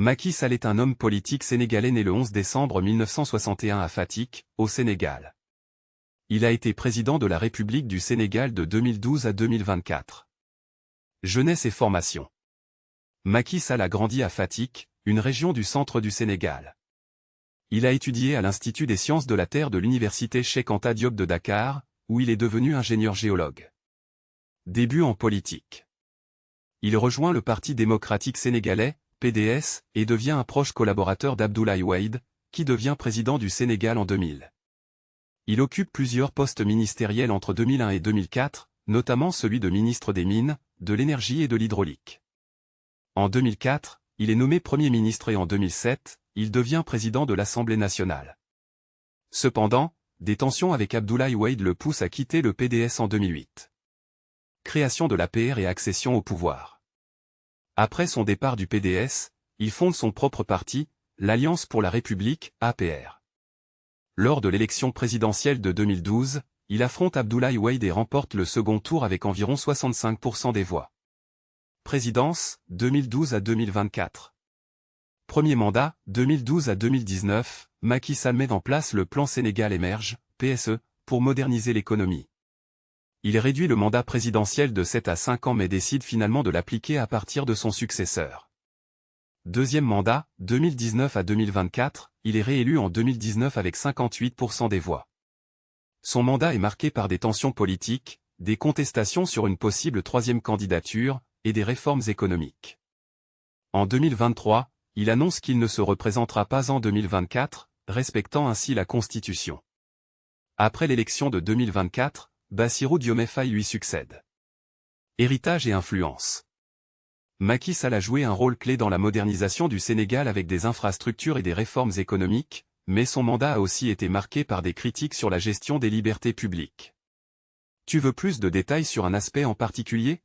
Macky Sall est un homme politique sénégalais né le 11 décembre 1961 à Fatick, au Sénégal. Il a été président de la République du Sénégal de 2012 à 2024. Jeunesse et formation. Macky Sall a grandi à Fatick, une région du centre du Sénégal. Il a étudié à l'Institut des sciences de la Terre de l'Université Cheikh Anta Diop de Dakar, où il est devenu ingénieur géologue. Début en politique. Il rejoint le Parti démocratique sénégalais, PDS, et devient un proche collaborateur d'Abdoulaye Wade, qui devient président du Sénégal en 2000. Il occupe plusieurs postes ministériels entre 2001 et 2004, notamment celui de ministre des Mines, de l'Énergie et de l'Hydraulique. En 2004, il est nommé Premier ministre et en 2007, il devient président de l'Assemblée nationale. Cependant, des tensions avec Abdoulaye Wade le poussent à quitter le PDS en 2008. Création de l'APR et accession au pouvoir. Après son départ du PDS, il fonde son propre parti, l'Alliance pour la République, APR. Lors de l'élection présidentielle de 2012, il affronte Abdoulaye Wade et remporte le second tour avec environ 65% des voix. Présidence, 2012 à 2024. Premier mandat, 2012 à 2019, Macky Sall met en place le plan Sénégal émerge, PSE, pour moderniser l'économie. Il réduit le mandat présidentiel de 7 à 5 ans mais décide finalement de l'appliquer à partir de son successeur. Deuxième mandat, 2019 à 2024, il est réélu en 2019 avec 58% des voix. Son mandat est marqué par des tensions politiques, des contestations sur une possible troisième candidature, et des réformes économiques. En 2023, il annonce qu'il ne se représentera pas en 2024, respectant ainsi la Constitution. Après l'élection de 2024, Bassirou Diomaye Faye lui succède. Héritage et influence. Macky Sall a joué un rôle clé dans la modernisation du Sénégal avec des infrastructures et des réformes économiques, mais son mandat a aussi été marqué par des critiques sur la gestion des libertés publiques. Tu veux plus de détails sur un aspect en particulier ?